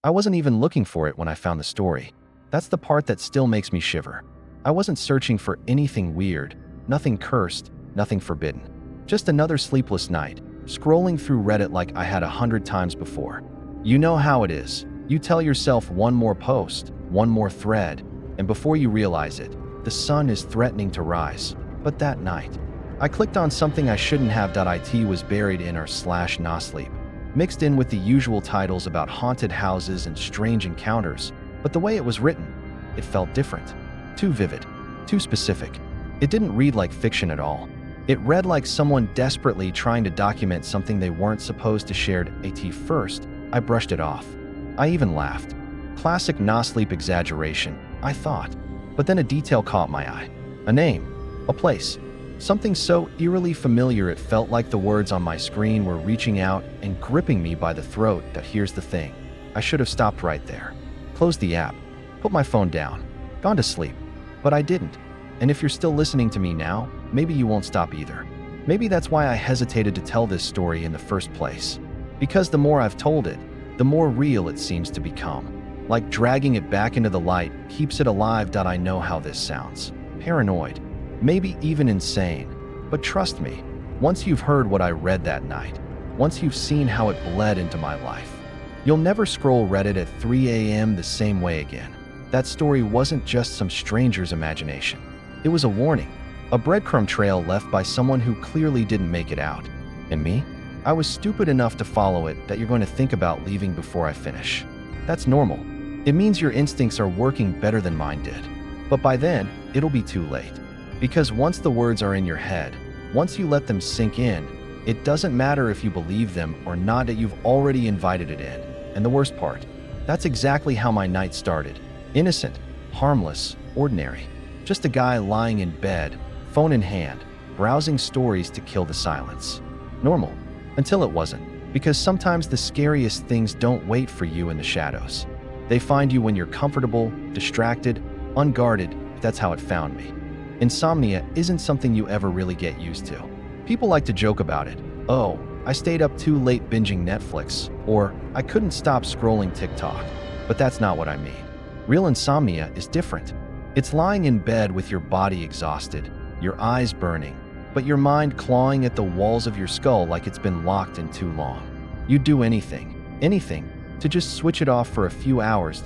I wasn't even looking for it when I found the story. That's the part that still makes me shiver. I wasn't searching for anything weird, nothing cursed, nothing forbidden. Just another sleepless night, scrolling through Reddit like I had 100 times before. You know how it is. You tell yourself one more post, one more thread, and before you realize it, the sun is threatening to rise. But that night, I clicked on something I shouldn't have. It was buried in r/nosleep, mixed in with the usual titles about haunted houses and strange encounters, but the way it was written, it felt different. Too vivid, too specific. It didn't read like fiction at all. It read like someone desperately trying to document something they weren't supposed to share. At first, I brushed it off. I even laughed. Classic nosleep exaggeration, I thought. But then a detail caught my eye. A name, a place, something so eerily familiar it felt like the words on my screen were reaching out and gripping me by the throat. Here's the thing. I should have stopped right there. Closed the app, put my phone down, gone to sleep. But I didn't. And if you're still listening to me now, maybe you won't stop either. Maybe that's why I hesitated to tell this story in the first place. Because the more I've told it, the more real it seems to become. Like dragging it back into the light keeps it alive. I know how this sounds. Paranoid. Maybe even insane. But trust me, once you've heard what I read that night, once you've seen how it bled into my life, you'll never scroll Reddit at 3 a.m. the same way again. That story wasn't just some stranger's imagination. It was a warning, a breadcrumb trail left by someone who clearly didn't make it out. And me? I was stupid enough to follow it. You're going to think about leaving before I finish. That's normal. It means your instincts are working better than mine did. But by then, it'll be too late. Because once the words are in your head, once you let them sink in, it doesn't matter if you believe them or not. You've already invited it in. And the worst part, that's exactly how my night started. Innocent, harmless, ordinary. Just a guy lying in bed, phone in hand, browsing stories to kill the silence. Normal. Until it wasn't. Because sometimes the scariest things don't wait for you in the shadows. They find you when you're comfortable, distracted, unguarded. That's how it found me. Insomnia isn't something you ever really get used to. People like to joke about it. Oh, I stayed up too late binging Netflix, or I couldn't stop scrolling TikTok. But that's not what I mean. Real insomnia is different. It's lying in bed with your body exhausted, your eyes burning, but your mind clawing at the walls of your skull like it's been locked in too long. You'd do anything, to just switch it off for a few hours.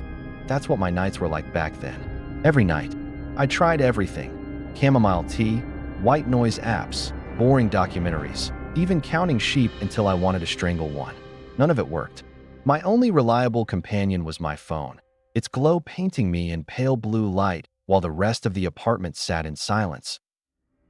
That's what my nights were like back then. Every night, I tried everything. Chamomile tea, white noise apps, boring documentaries, even counting sheep until I wanted to strangle one. None of it worked. My only reliable companion was my phone, its glow painting me in pale blue light while the rest of the apartment sat in silence.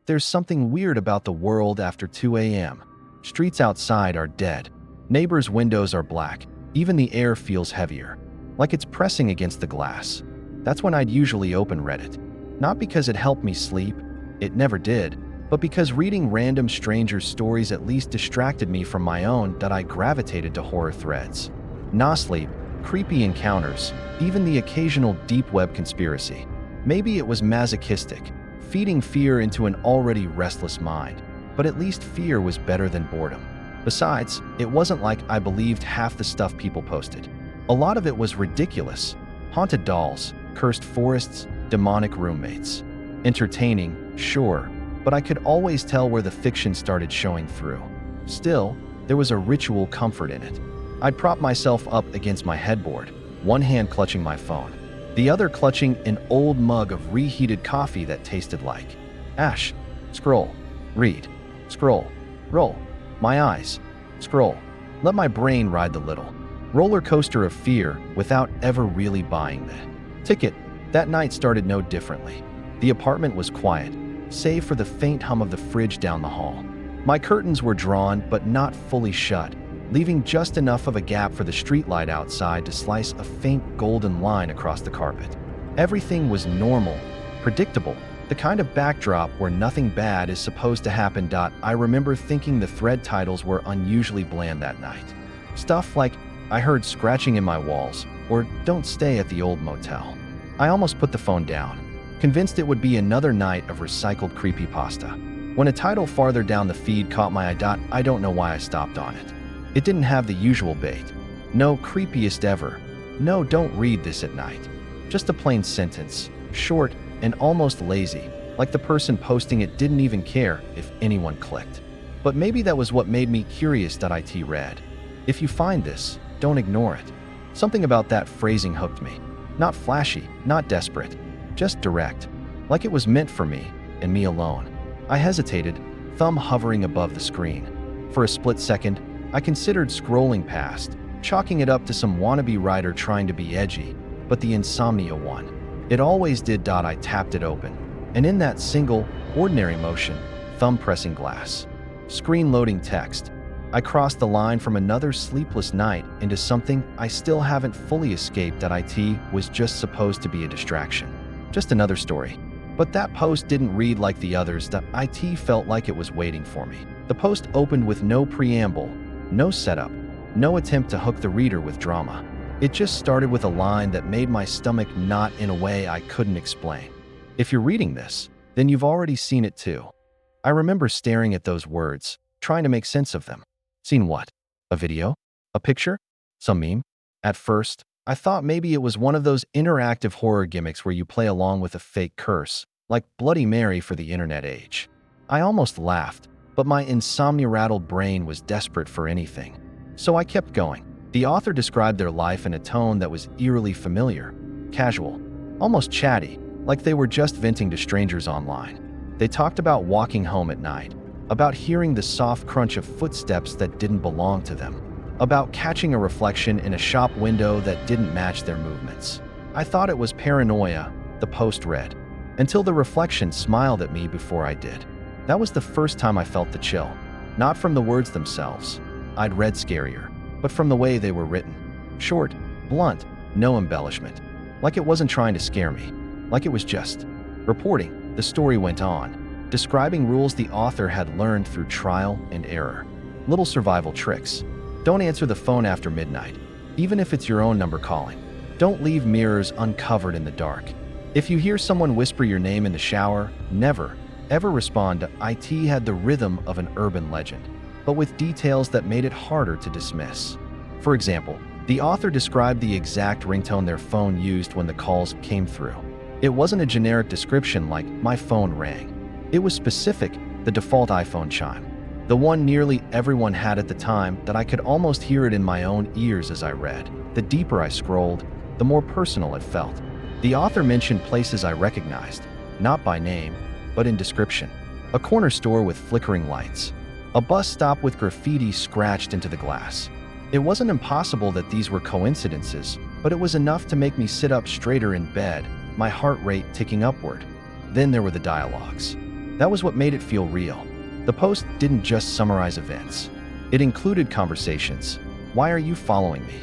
There's something weird about the world after 2 a.m. Streets outside are dead. Neighbors' windows are black. Even the air feels heavier, like it's pressing against the glass. That's when I'd usually open Reddit. Not because it helped me sleep, it never did, but because reading random strangers' stories at least distracted me from my own. I gravitated to horror threads. Nosleep, creepy encounters, even the occasional deep web conspiracy. Maybe it was masochistic, feeding fear into an already restless mind, but at least fear was better than boredom. Besides, it wasn't like I believed half the stuff people posted. A lot of it was ridiculous. Haunted dolls, cursed forests, demonic roommates. Entertaining, sure, but I could always tell where the fiction started showing through. Still, there was a ritual comfort in it. I'd prop myself up against my headboard, one hand clutching my phone, the other clutching an old mug of reheated coffee that tasted like ash. Scroll, read, scroll, roll. My eyes, scroll. Let my brain ride the little roller coaster of fear without ever really buying the ticket. That night started no differently. The apartment was quiet, save for the faint hum of the fridge down the hall. My curtains were drawn but not fully shut, leaving just enough of a gap for the streetlight outside to slice a faint golden line across the carpet. Everything was normal, predictable, the kind of backdrop where nothing bad is supposed to happen. I remember thinking the thread titles were unusually bland that night. Stuff like, I heard scratching in my walls, or don't stay at the old motel. I almost put the phone down, convinced it would be another night of recycled creepypasta. When a title farther down the feed caught my eye. I don't know why I stopped on it. It didn't have the usual bait. No creepiest ever, No, don't read this at night. Just a plain sentence, short and almost lazy, like the person posting it didn't even care if anyone clicked. But maybe that was what made me curious.it read. If you find this, don't ignore it. Something about that phrasing hooked me. Not flashy, not desperate, just direct, like it was meant for me and me alone. I hesitated, thumb hovering above the screen. For a split second, I considered scrolling past, chalking it up to some wannabe writer trying to be edgy, but the insomnia won. It always did. I tapped it open, and in that single, ordinary motion, thumb pressing glass, screen loading text, I crossed the line from another sleepless night into something I still haven't fully escaped. It was just supposed to be a distraction. Just another story. But that post didn't read like the others. It felt like it was waiting for me. The post opened with no preamble, no setup, no attempt to hook the reader with drama. It just started with a line that made my stomach knot in a way I couldn't explain. If you're reading this, then you've already seen it too. I remember staring at those words, trying to make sense of them. Seen what? A video? A picture? Some meme? At first, I thought maybe it was one of those interactive horror gimmicks where you play along with a fake curse, like Bloody Mary for the internet age. I almost laughed, but my insomnia-rattled brain was desperate for anything. So I kept going. The author described their life in a tone that was eerily familiar, casual, almost chatty, like they were just venting to strangers online. They talked about walking home at night, about hearing the soft crunch of footsteps that didn't belong to them, about catching a reflection in a shop window that didn't match their movements. I thought it was paranoia, the post read, until the reflection smiled at me before I did. That was the first time I felt the chill, not from the words themselves. I'd read scarier, but from the way they were written. Short, blunt, no embellishment. Like it wasn't trying to scare me, like it was just reporting. The story went on, describing rules the author had learned through trial and error. Little survival tricks. Don't answer the phone after midnight, even if it's your own number calling. Don't leave mirrors uncovered in the dark. If you hear someone whisper your name in the shower, never, ever respond. It had the rhythm of an urban legend, but with details that made it harder to dismiss. For example, the author described the exact ringtone their phone used when the calls came through. It wasn't a generic description like, "my phone rang." It was specific, the default iPhone chime. The one nearly everyone had at the time, that I could almost hear it in my own ears as I read. The deeper I scrolled, the more personal it felt. The author mentioned places I recognized, not by name, but in description. A corner store with flickering lights. A bus stop with graffiti scratched into the glass. It wasn't impossible that these were coincidences, but it was enough to make me sit up straighter in bed, my heart rate ticking upward. Then there were the dialogues. That was what made it feel real. The post didn't just summarize events. It included conversations. "Why are you following me?"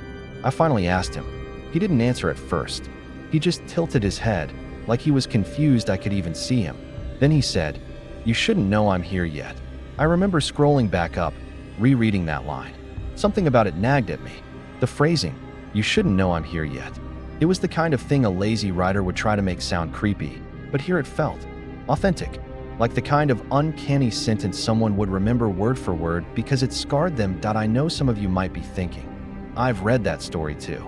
I finally asked him. He didn't answer at first. He just tilted his head, like he was confused I could even see him. Then he said, "You shouldn't know I'm here yet." I remember scrolling back up, rereading that line. Something about it nagged at me. The phrasing, "you shouldn't know I'm here yet." It was the kind of thing a lazy writer would try to make sound creepy, but here it felt authentic. Like the kind of uncanny sentence someone would remember word for word because it scarred them. I know some of you might be thinking, I've read that story too.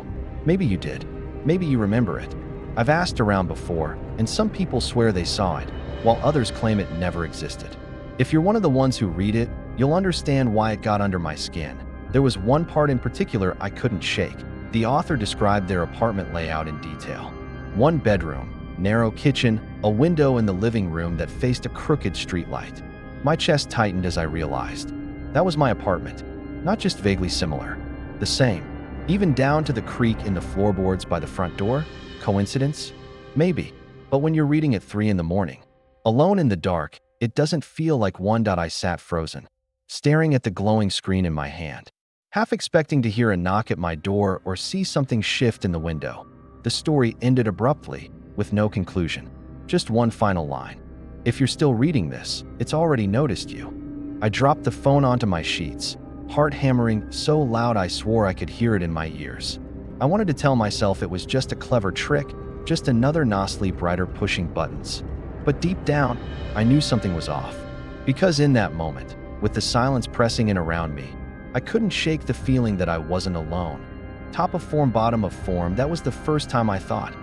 Maybe you did. Maybe you remember it. I've asked around before, and some people swear they saw it, while others claim it never existed. If you're one of the ones who read it, you'll understand why it got under my skin. There was one part in particular I couldn't shake. The author described their apartment layout in detail. One bedroom, narrow kitchen, a window in the living room that faced a crooked streetlight. My chest tightened as I realized. That was my apartment. Not just vaguely similar. The same. Even down to the creak in the floorboards by the front door. Coincidence? Maybe. But when you're reading at 3 in the morning, alone in the dark, it doesn't feel like one. I sat frozen, staring at the glowing screen in my hand, half expecting to hear a knock at my door or see something shift in the window. The story ended abruptly, with no conclusion. Just one final line. If you're still reading this, it's already noticed you. I dropped the phone onto my sheets, heart hammering so loud I swore I could hear it in my ears. I wanted to tell myself it was just a clever trick, just another nosleep writer pushing buttons. But deep down, I knew something was off. Because in that moment, with the silence pressing in around me, I couldn't shake the feeling that I wasn't alone. Top of form, bottom of form. That was the first time I thought,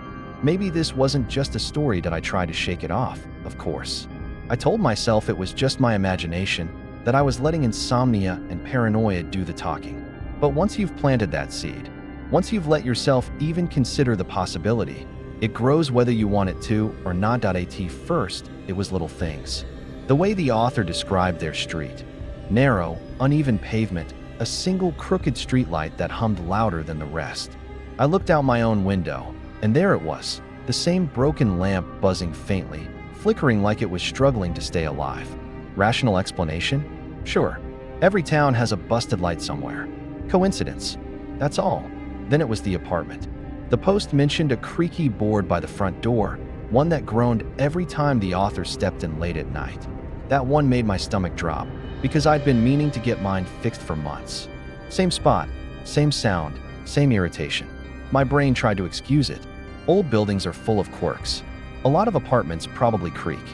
maybe this wasn't just a story. Did I try to shake it off? Of course. I told myself it was just my imagination, that I was letting insomnia and paranoia do the talking. But once you've planted that seed, once you've let yourself even consider the possibility, it grows whether you want it to or not. At first, it was little things. The way the author described their street: narrow, uneven pavement, a single crooked streetlight that hummed louder than the rest. I looked out my own window, and there it was, the same broken lamp buzzing faintly, flickering like it was struggling to stay alive. Rational explanation? Sure. Every town has a busted light somewhere. Coincidence? That's all. Then it was the apartment. The post mentioned a creaky board by the front door, one that groaned every time the author stepped in late at night. That one made my stomach drop, because I'd been meaning to get mine fixed for months. Same spot, same sound, same irritation. My brain tried to excuse it. Old buildings are full of quirks. A lot of apartments probably creak.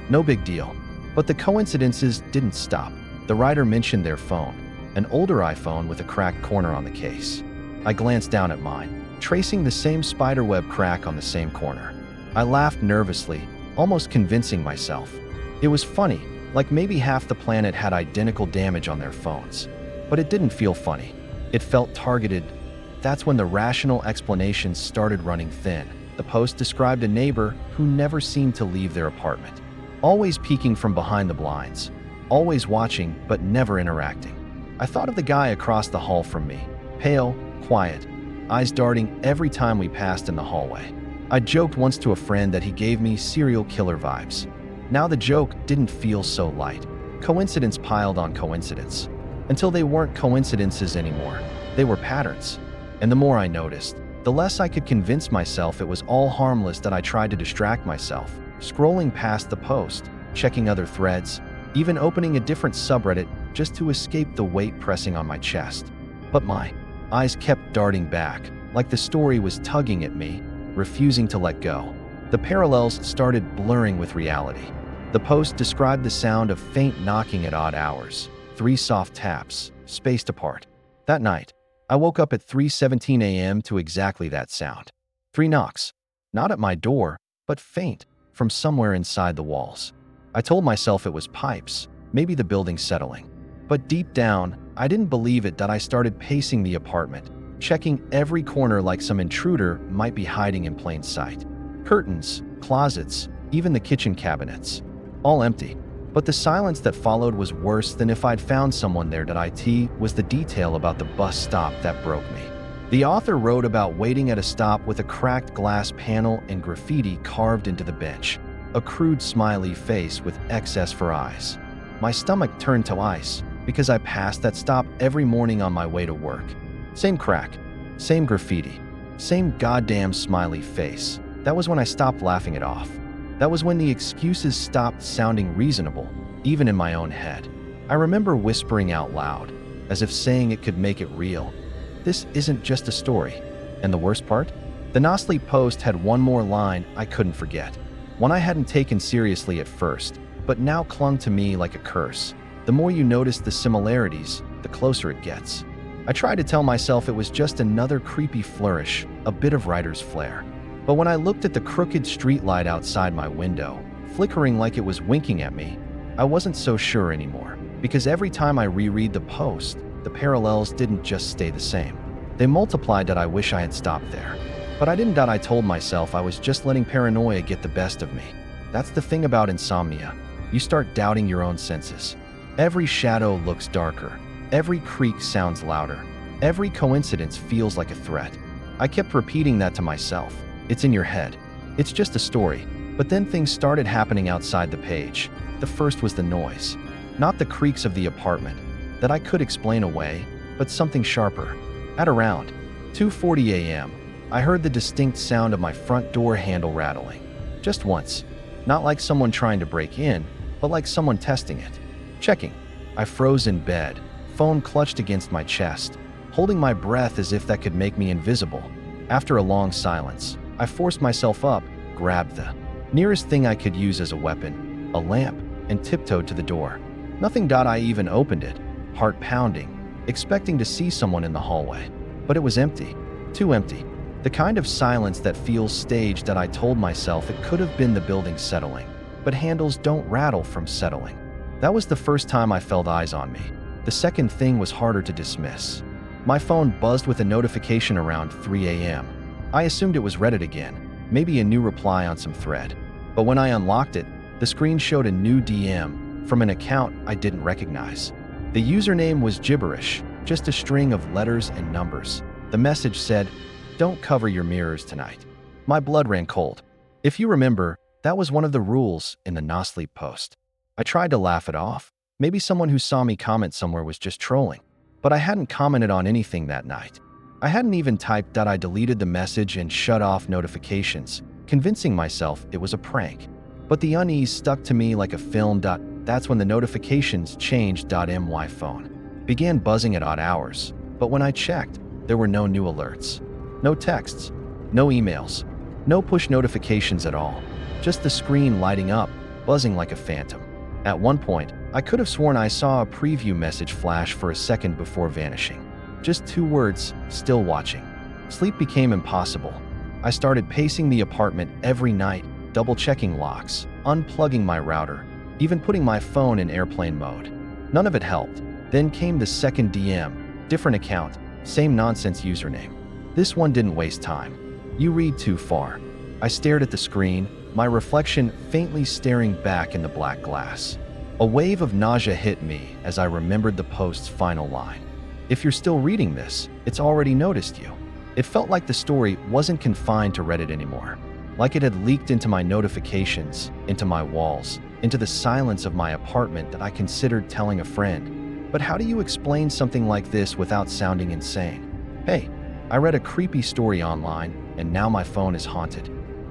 No big deal. But the coincidences didn't stop. The writer mentioned their phone, an older iPhone with a cracked corner on the case. I glanced down at mine, tracing the same spiderweb crack on the same corner. I laughed nervously, almost convincing myself. It was funny, like maybe half the planet had identical damage on their phones. But it didn't feel funny. It felt targeted. That's when the rational explanations started running thin. The post described a neighbor who never seemed to leave their apartment, always peeking from behind the blinds, always watching but never interacting. I thought of the guy across the hall from me, pale, quiet, eyes darting every time we passed in the hallway. I joked once to a friend that he gave me serial killer vibes. Now the joke didn't feel so light. Coincidence piled on coincidence, until they weren't coincidences anymore. They were patterns. And the more I noticed, the less I could convince myself it was all harmless. That I tried to distract myself, scrolling past the post, checking other threads, even opening a different subreddit just to escape the weight pressing on my chest. But my eyes kept darting back, like the story was tugging at me, refusing to let go. The parallels started blurring with reality. The post described the sound of faint knocking at odd hours, 3 soft taps, spaced apart. That night, I woke up at 3:17 a.m. to exactly that sound. 3 knocks, not at my door, but faint, from somewhere inside the walls. I told myself it was pipes, maybe the building settling. But deep down, I didn't believe it. That I started pacing the apartment, checking every corner like some intruder might be hiding in plain sight. Curtains, closets, even the kitchen cabinets, all empty. But the silence that followed was worse than if I'd found someone there. It was the detail about the bus stop that broke me. The author wrote about waiting at a stop with a cracked glass panel and graffiti carved into the bench, a crude smiley face with excess for eyes. My stomach turned to ice because I passed that stop every morning on my way to work. Same crack, same graffiti, same goddamn smiley face. That was when I stopped laughing it off. That was when the excuses stopped sounding reasonable, even in my own head. I remember whispering out loud, as if saying it could make it real. This isn't just a story. And the worst part? The nosleep post had one more line I couldn't forget. One I hadn't taken seriously at first, but now clung to me like a curse. The more you notice the similarities, the closer it gets. I tried to tell myself it was just another creepy flourish, a bit of writer's flair. But when I looked at the crooked streetlight outside my window, flickering like it was winking at me, I wasn't so sure anymore. Because every time I reread the post, the parallels didn't just stay the same. They multiplied. That I wish I had stopped there. But I didn't. I told myself I was just letting paranoia get the best of me. That's the thing about insomnia. You start doubting your own senses. Every shadow looks darker. Every creak sounds louder. Every coincidence feels like a threat. I kept repeating that to myself. It's in your head. It's just a story. But then things started happening outside the page. The first was the noise. Not the creaks of the apartment that I could explain away, but something sharper. At around 2:40 a.m., I heard the distinct sound of my front door handle rattling. Just once. Not like someone trying to break in, but like someone testing it. Checking. I froze in bed, phone clutched against my chest, holding my breath as if that could make me invisible. After a long silence, I forced myself up, grabbed the nearest thing I could use as a weapon, a lamp, and tiptoed to the door. Nothing. I even opened it, heart pounding, expecting to see someone in the hallway. But it was empty. Too empty. The kind of silence that feels staged that I told myself it could have been the building settling, but handles don't rattle from settling. That was the first time I felt eyes on me. The second thing was harder to dismiss. My phone buzzed with a notification around 3 a.m. I assumed it was Reddit again, maybe a new reply on some thread. But when I unlocked it, the screen showed a new DM from an account I didn't recognize. The username was gibberish, just a string of letters and numbers. The message said, "Don't cover your mirrors tonight." My blood ran cold. If you remember, that was one of the rules in the nosleep post. I tried to laugh it off. Maybe someone who saw me comment somewhere was just trolling. But I hadn't commented on anything that night. I hadn't even typed that I deleted the message and shut off notifications, convincing myself it was a prank. But the unease stuck to me like a film. That's when the notifications changed. My phone began buzzing at odd hours, but when I checked, there were no new alerts. No texts, no emails, no push notifications at all. Just the screen lighting up, buzzing like a phantom. At one point, I could have sworn I saw a preview message flash for a second before vanishing. Just 2 words, "Still watching." Sleep became impossible. I started pacing the apartment every night, double-checking locks, unplugging my router, even putting my phone in airplane mode. None of it helped. Then came the second DM, different account, same nonsense username. This one didn't waste time. "You read too far." I stared at the screen, my reflection faintly staring back in the black glass. A wave of nausea hit me as I remembered the post's final line. "If you're still reading this, it's already noticed you." It felt like the story wasn't confined to Reddit anymore. Like it had leaked into my notifications, into my walls, into the silence of my apartment that I considered telling a friend. But how do you explain something like this without sounding insane? Hey, I read a creepy story online, and now my phone is haunted.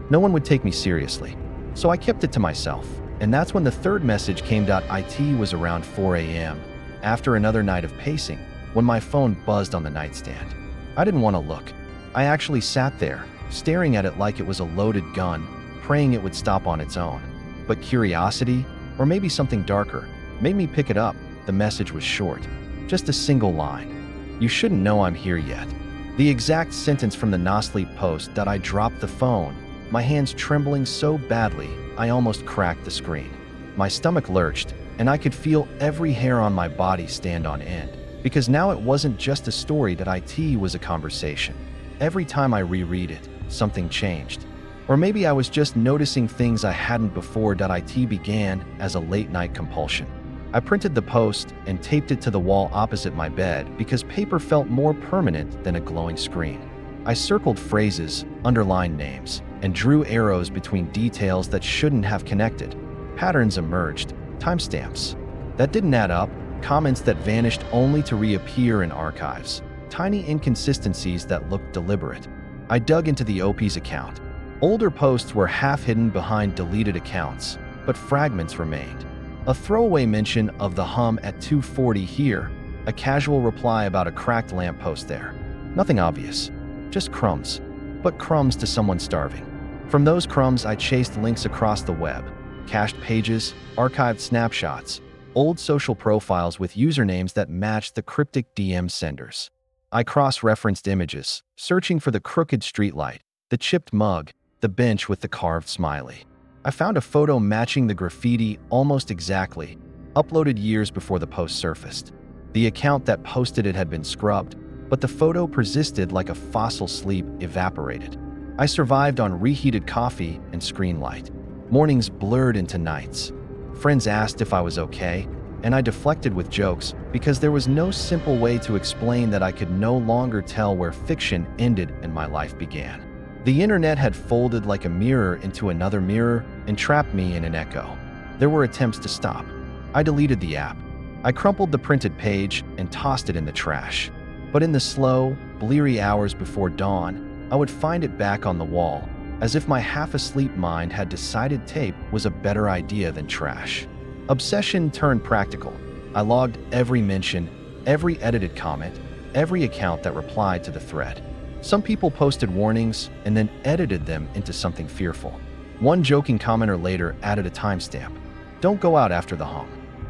No one would take me seriously, so I kept it to myself. And that's when the third message came. It was around 4 a.m., after another night of pacing, when my phone buzzed on the nightstand. I didn't want to look. I actually sat there, staring at it like it was a loaded gun, praying it would stop on its own. But curiosity, or maybe something darker, made me pick it up. The message was short, just a single line. "You shouldn't know I'm here yet." The exact sentence from the nosleep post. I dropped the phone, my hands trembling so badly I almost cracked the screen. My stomach lurched, and I could feel every hair on my body stand on end, because now it wasn't just a story. It was a conversation. Every time I reread it, something changed. Or maybe I was just noticing things I hadn't before. It began as a late-night compulsion. I printed the post and taped it to the wall opposite my bed because paper felt more permanent than a glowing screen. I circled phrases, underlined names, and drew arrows between details that shouldn't have connected. Patterns emerged, timestamps that didn't add up, comments that vanished only to reappear in archives, tiny inconsistencies that looked deliberate. I dug into the OP's account. Older posts were half hidden behind deleted accounts, but fragments remained. A throwaway mention of the hum at 2:40 here, a casual reply about a cracked lamppost there. Nothing obvious, just crumbs, but crumbs to someone starving. From those crumbs, I chased links across the web, cached pages, archived snapshots, old social profiles with usernames that matched the cryptic DM senders. I cross-referenced images, searching for the crooked streetlight, the chipped mug, the bench with the carved smiley. I found a photo matching the graffiti almost exactly, uploaded years before the post surfaced. The account that posted it had been scrubbed, but the photo persisted like a fossil sleep evaporated. I survived on reheated coffee and screen light. Mornings blurred into nights. Friends asked if I was okay, and I deflected with jokes because there was no simple way to explain that I could no longer tell where fiction ended and my life began. The internet had folded like a mirror into another mirror and trapped me in an echo. There were attempts to stop. I deleted the app. I crumpled the printed page and tossed it in the trash. But in the slow, bleary hours before dawn, I would find it back on the wall, as if my half-asleep mind had decided tape was a better idea than trash. Obsession turned practical. I logged every mention, every edited comment, every account that replied to the thread. Some people posted warnings and then edited them into something fearful. One joking commenter later added a timestamp. "Don't go out after the hum."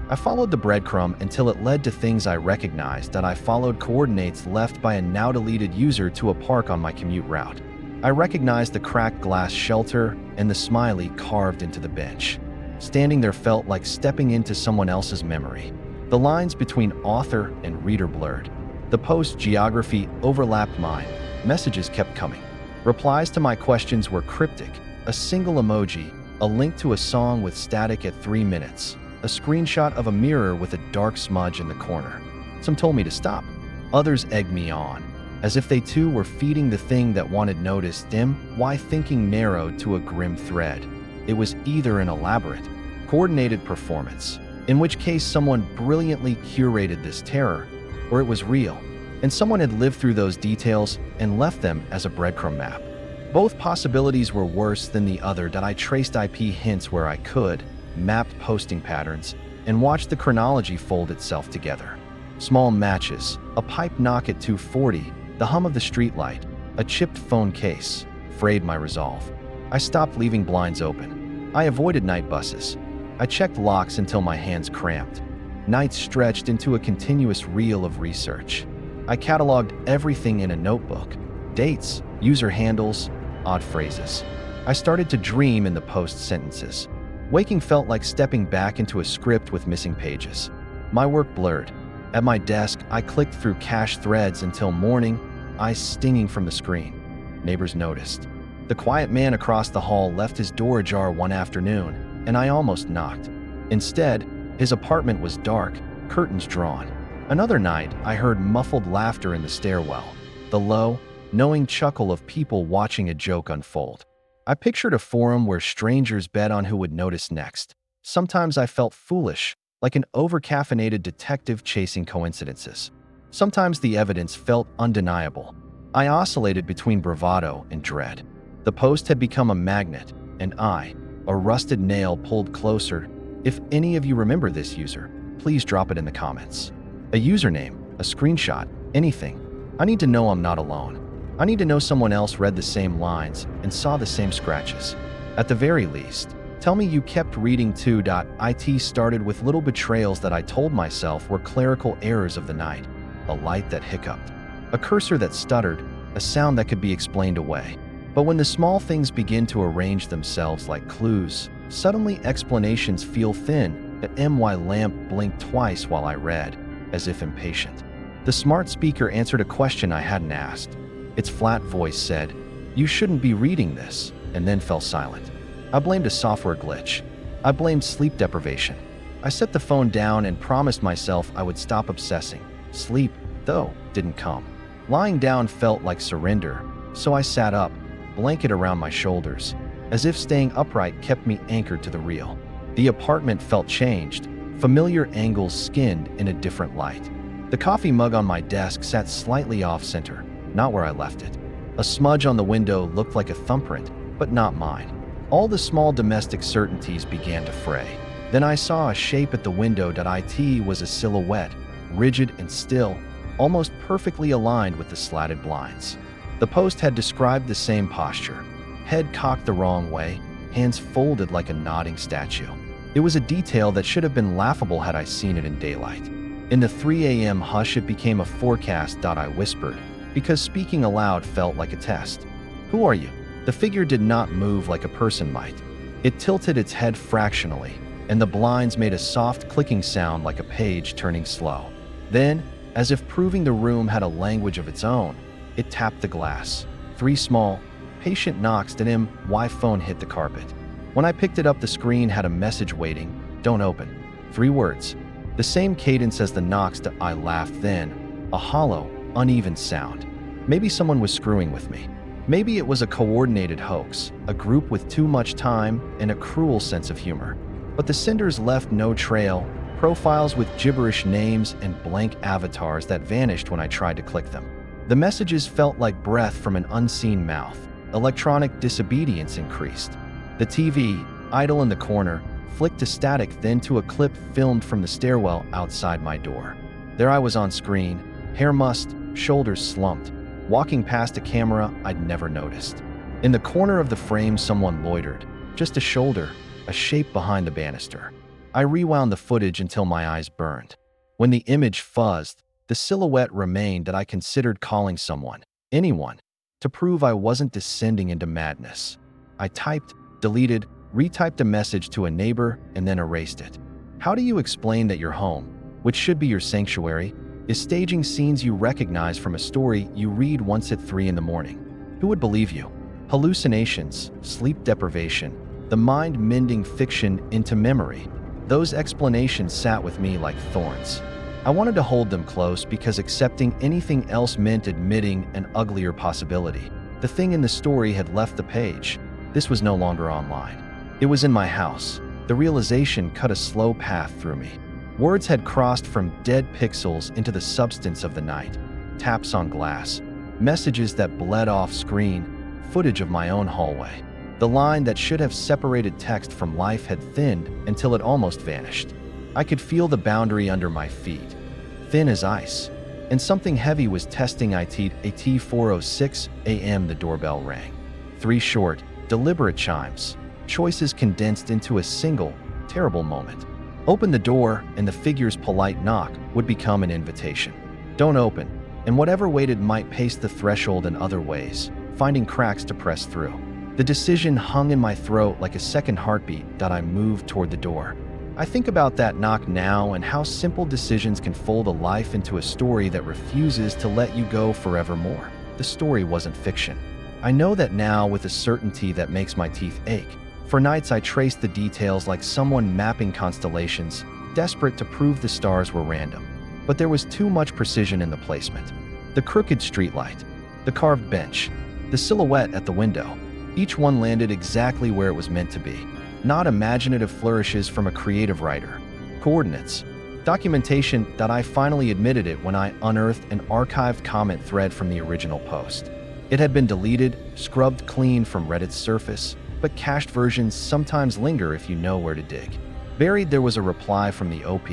I followed the breadcrumb until it led to things I recognized that I followed coordinates left by a now-deleted user to a park on my commute route. I recognized the cracked glass shelter and the smiley carved into the bench. Standing there felt like stepping into someone else's memory. The lines between author and reader blurred. The post's geography overlapped mine. Messages kept coming. Replies to my questions were cryptic. A single emoji, a link to a song with static at 3 minutes, a screenshot of a mirror with a dark smudge in the corner. Some told me to stop. Others egged me on, as if they too were feeding the thing that wanted notice. Why thinking narrowed to a grim thread. It was either an elaborate, coordinated performance, in which case someone brilliantly curated this terror, or it was real, and someone had lived through those details and left them as a breadcrumb map. Both possibilities were worse than the other. That I traced IP hints where I could, mapped posting patterns, and watched the chronology fold itself together. Small matches, a pipe knock at 2:40, the hum of the streetlight, a chipped phone case, frayed my resolve. I stopped leaving blinds open. I avoided night buses. I checked locks until my hands cramped. Nights stretched into a continuous reel of research. I cataloged everything in a notebook. Dates, user handles, odd phrases. I started to dream in the post sentences. Waking felt like stepping back into a script with missing pages. My work blurred. At my desk, I clicked through cached threads until morning, eyes stinging from the screen. Neighbors noticed. The quiet man across the hall left his door ajar one afternoon, and I almost knocked. Instead, his apartment was dark, curtains drawn. Another night, I heard muffled laughter in the stairwell, the low, knowing chuckle of people watching a joke unfold. I pictured a forum where strangers bet on who would notice next. Sometimes I felt foolish, like an over-caffeinated detective chasing coincidences. Sometimes the evidence felt undeniable. I oscillated between bravado and dread. The post had become a magnet, and I, a rusted nail pulled closer. If any of you remember this user, please drop it in the comments. A username, a screenshot, anything. I need to know I'm not alone. I need to know someone else read the same lines and saw the same scratches. At the very least, tell me you kept reading too. It started with little betrayals that I told myself were clerical errors of the night. A light that hiccuped, a cursor that stuttered, a sound that could be explained away. But when the small things begin to arrange themselves like clues, suddenly explanations feel thin. The MY lamp blinked twice while I read, as if impatient. The smart speaker answered a question I hadn't asked. Its flat voice said, "You shouldn't be reading this," and then fell silent. I blamed a software glitch. I blamed sleep deprivation. I set the phone down and promised myself I would stop obsessing. Sleep, though, didn't come. Lying down felt like surrender, so I sat up, blanket around my shoulders, as if staying upright kept me anchored to the real. The apartment felt changed, familiar angles skinned in a different light. The coffee mug on my desk sat slightly off-center, not where I left it. A smudge on the window looked like a thumbprint, but not mine. All the small domestic certainties began to fray. Then I saw a shape at the window. It was a silhouette, rigid and still, almost perfectly aligned with the slatted blinds. The post had described the same posture, head cocked the wrong way, hands folded like a nodding statue. It was a detail that should have been laughable had I seen it in daylight. In the 3 a.m. hush, it became a forecast. I whispered, because speaking aloud felt like a test. "Who are you?" The figure did not move like a person might. It tilted its head fractionally, and the blinds made a soft clicking sound like a page turning slow. Then, as if proving the room had a language of its own, it tapped the glass. 3 small, patient knocks. My phone hit the carpet. When I picked it up, the screen had a message waiting. "Don't open." 3 words. The same cadence as the knocks. I laughed then. A hollow, uneven sound. Maybe someone was screwing with me. Maybe it was a coordinated hoax, a group with too much time and a cruel sense of humor. But the senders left no trail, profiles with gibberish names and blank avatars that vanished when I tried to click them. The messages felt like breath from an unseen mouth. Electronic disobedience increased. The TV, idle in the corner, flicked to static, then to a clip filmed from the stairwell outside my door. There I was on screen, hair mussed, shoulders slumped, walking past a camera I'd never noticed. In the corner of the frame, someone loitered, just a shoulder, a shape behind the banister. I rewound the footage until my eyes burned. When the image fuzzed, the silhouette remained that I considered calling someone, anyone, to prove I wasn't descending into madness. I typed, deleted, retyped a message to a neighbor, and then erased it. How do you explain that your home, which should be your sanctuary, is staging scenes you recognize from a story you read once at 3 in the morning? Who would believe you? Hallucinations, sleep deprivation, the mind mending fiction into memory. Those explanations sat with me like thorns. I wanted to hold them close because accepting anything else meant admitting an uglier possibility. The thing in the story had left the page. This was no longer online. It was in my house. The realization cut a slow path through me. Words had crossed from dead pixels into the substance of the night. Taps on glass. Messages that bled off screen. Footage of my own hallway. The line that should have separated text from life had thinned until it almost vanished. I could feel the boundary under my feet, thin as ice, and something heavy was testing it. At 4:06 a.m. the doorbell rang. 3 short, deliberate chimes, choices condensed into a single, terrible moment. Open the door, and the figure's polite knock would become an invitation. Don't open, and whatever waited might pace the threshold in other ways, finding cracks to press through. The decision hung in my throat like a second heartbeat that I moved toward the door. I think about that knock now and how simple decisions can fold a life into a story that refuses to let you go forevermore. The story wasn't fiction. I know that now with a certainty that makes my teeth ache. For nights I traced the details like someone mapping constellations, desperate to prove the stars were random. But there was too much precision in the placement. The crooked streetlight, the carved bench, the silhouette at the window. Each one landed exactly where it was meant to be. Not imaginative flourishes from a creative writer. Coordinates. Documentation that I finally admitted it when I unearthed an archived comment thread from the original post. It had been deleted, scrubbed clean from Reddit's surface, but cached versions sometimes linger if you know where to dig. Buried there was a reply from the OP,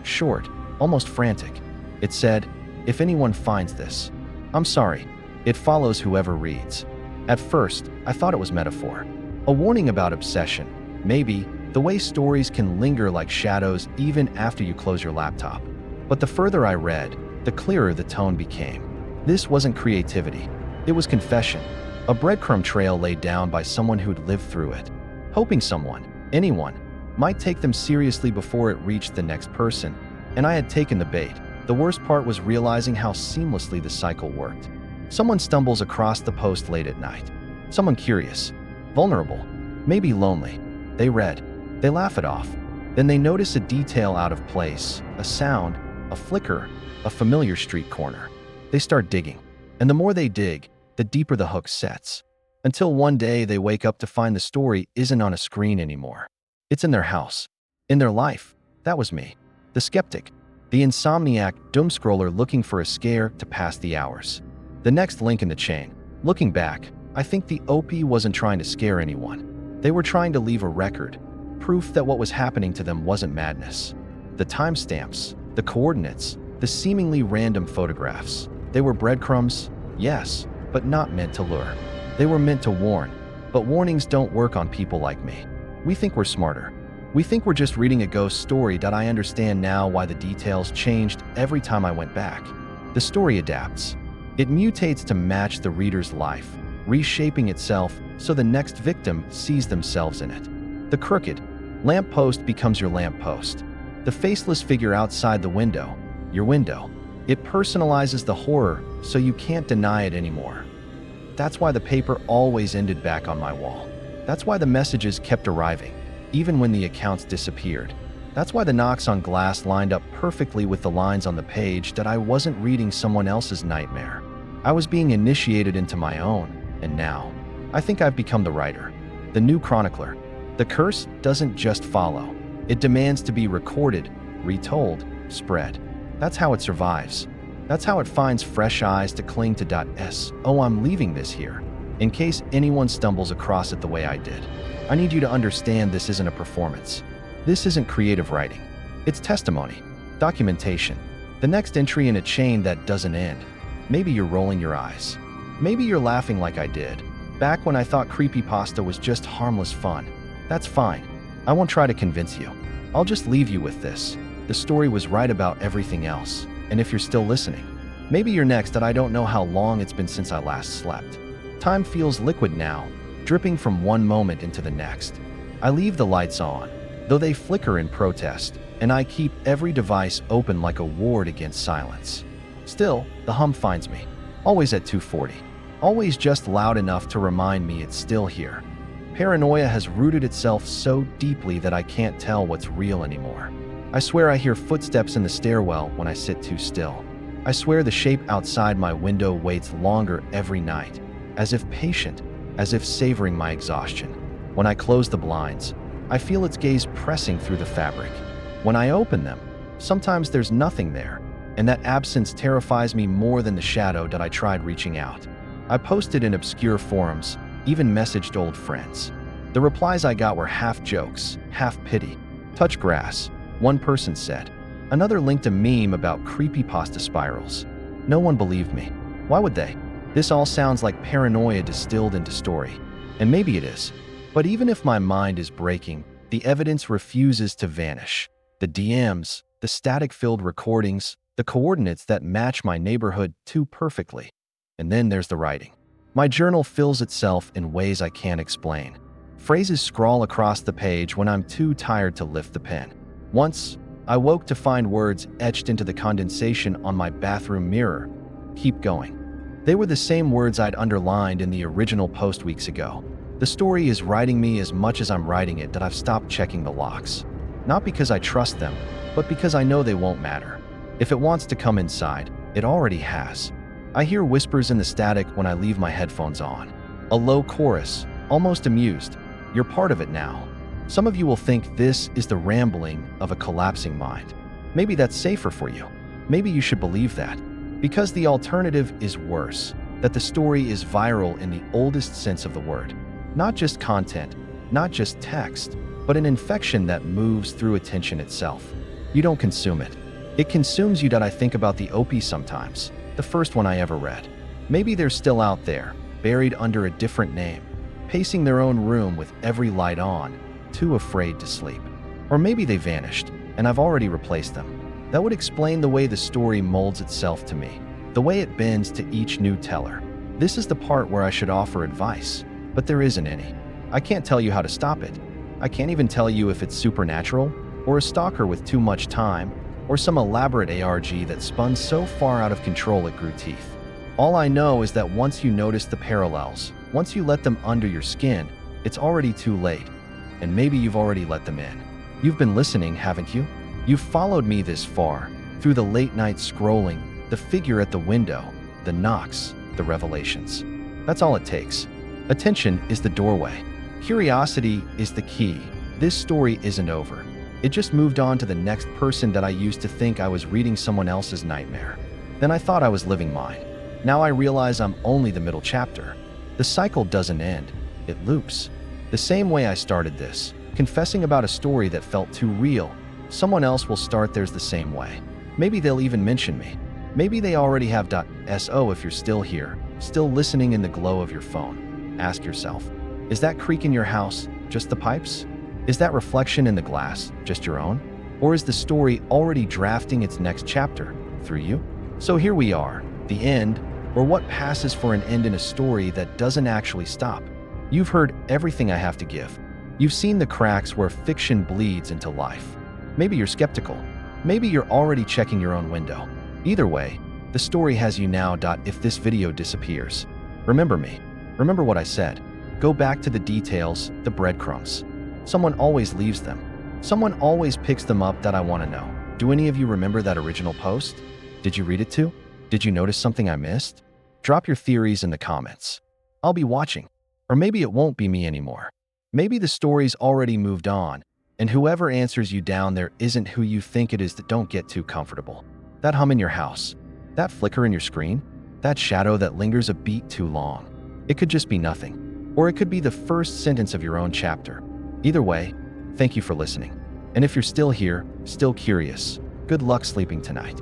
short, almost frantic. It said, "If anyone finds this, I'm sorry. It follows whoever reads." At first, I thought it was metaphor. A warning about obsession. Maybe the way stories can linger like shadows even after you close your laptop. But the further I read, the clearer the tone became. This wasn't creativity. It was confession. A breadcrumb trail laid down by someone who'd lived through it. Hoping someone, anyone, might take them seriously before it reached the next person. And I had taken the bait. The worst part was realizing how seamlessly the cycle worked. Someone stumbles across the post late at night. Someone curious, vulnerable, maybe lonely. They read. They laugh it off. Then they notice a detail out of place, a sound, a flicker, a familiar street corner. They start digging. And the more they dig, the deeper the hook sets. Until one day they wake up to find the story isn't on a screen anymore. It's in their house. In their life. That was me. The skeptic. The insomniac doomscroller looking for a scare to pass the hours. The next link in the chain. Looking back, I think the OP wasn't trying to scare anyone. They were trying to leave a record, proof that what was happening to them wasn't madness. The timestamps, the coordinates, the seemingly random photographs. They were breadcrumbs, yes, but not meant to lure. They were meant to warn, but warnings don't work on people like me. We think we're smarter. We think we're just reading a ghost story. I understand now why the details changed every time I went back. The story adapts. It mutates to match the reader's life, reshaping itself so the next victim sees themselves in it. The crooked lamppost becomes your lamppost. The faceless figure outside the window, your window. It personalizes the horror so you can't deny it anymore. That's why the paper always ended back on my wall. That's why the messages kept arriving, even when the accounts disappeared. That's why the knocks on glass lined up perfectly with the lines on the page that I wasn't reading someone else's nightmare. I was being initiated into my own, and now, I think I've become the writer, the new chronicler. The curse doesn't just follow. It demands to be recorded, retold, spread. That's how it survives. That's how it finds fresh eyes to cling to. Oh, I'm leaving this here, in case anyone stumbles across it the way I did. I need you to understand this isn't a performance. This isn't creative writing. It's testimony, documentation, the next entry in a chain that doesn't end. Maybe you're rolling your eyes. Maybe you're laughing like I did, back when I thought creepypasta was just harmless fun. That's fine. I won't try to convince you. I'll just leave you with this. The story was right about everything else. And if you're still listening, maybe you're next. That I don't know how long it's been since I last slept. Time feels liquid now, dripping from one moment into the next. I leave the lights on, though they flicker in protest, and I keep every device open like a ward against silence. Still, the hum finds me, always at 2:40, always just loud enough to remind me it's still here. Paranoia has rooted itself so deeply that I can't tell what's real anymore. I swear I hear footsteps in the stairwell when I sit too still. I swear the shape outside my window waits longer every night, as if patient, as if savoring my exhaustion. When I close the blinds, I feel its gaze pressing through the fabric. When I open them, sometimes there's nothing there, and that absence terrifies me more than the shadow that I tried reaching out. I posted in obscure forums, even messaged old friends. The replies I got were half jokes, half pity. Touch grass, one person said. Another linked a meme about creepypasta spirals. No one believed me. Why would they? This all sounds like paranoia distilled into story. And maybe it is. But even if my mind is breaking, the evidence refuses to vanish. The DMs, the static-filled recordings, the coordinates that match my neighborhood too perfectly. And then there's the writing. My journal fills itself in ways I can't explain. Phrases scrawl across the page when I'm too tired to lift the pen. Once, I woke to find words etched into the condensation on my bathroom mirror. Keep going. They were the same words I'd underlined in the original post weeks ago. The story is writing me as much as I'm writing it that I've stopped checking the locks. Not because I trust them, but because I know they won't matter. If it wants to come inside, it already has. I hear whispers in the static when I leave my headphones on. A low chorus, almost amused. You're part of it now. Some of you will think this is the rambling of a collapsing mind. Maybe that's safer for you. Maybe you should believe that. Because the alternative is worse, that the story is viral in the oldest sense of the word. Not just content, not just text, but an infection that moves through attention itself. You don't consume it. It consumes you. That I think about the OP sometimes, the first one I ever read. Maybe they're still out there, buried under a different name, pacing their own room with every light on, too afraid to sleep. Or maybe they vanished, and I've already replaced them. That would explain the way the story molds itself to me, the way it bends to each new teller. This is the part where I should offer advice, but there isn't any. I can't tell you how to stop it. I can't even tell you if it's supernatural, or a stalker with too much time, or some elaborate ARG that spun so far out of control it grew teeth. All I know is that once you notice the parallels, once you let them under your skin, it's already too late. And maybe you've already let them in. You've been listening, haven't you? You've followed me this far, through the late night scrolling, the figure at the window, the knocks, the revelations. That's all it takes. Attention is the doorway. Curiosity is the key. This story isn't over. It just moved on to the next person. That I used to think I was reading someone else's nightmare. Then I thought I was living mine. Now I realize I'm only the middle chapter. The cycle doesn't end. It loops. The same way I started this, confessing about a story that felt too real, someone else will start theirs the same way. Maybe they'll even mention me. Maybe they already have. So if you're still here, still listening in the glow of your phone, ask yourself, is that creak in your house just the pipes? Is that reflection in the glass just your own? Or is the story already drafting its next chapter through you? So here we are, the end, or what passes for an end in a story that doesn't actually stop. You've heard everything I have to give. You've seen the cracks where fiction bleeds into life. Maybe you're skeptical. Maybe you're already checking your own window. Either way, the story has you now. If this video disappears, remember me. Remember what I said. Go back to the details, the breadcrumbs. Someone always leaves them. Someone always picks them up. That I want to know. Do any of you remember that original post? Did you read it too? Did you notice something I missed? Drop your theories in the comments. I'll be watching. Or maybe it won't be me anymore. Maybe the story's already moved on, and whoever answers you down there isn't who you think it is. That don't get too comfortable. That hum in your house, that flicker in your screen, that shadow that lingers a beat too long. It could just be nothing. Or it could be the first sentence of your own chapter. Either way, thank you for listening. And if you're still here, still curious, good luck sleeping tonight.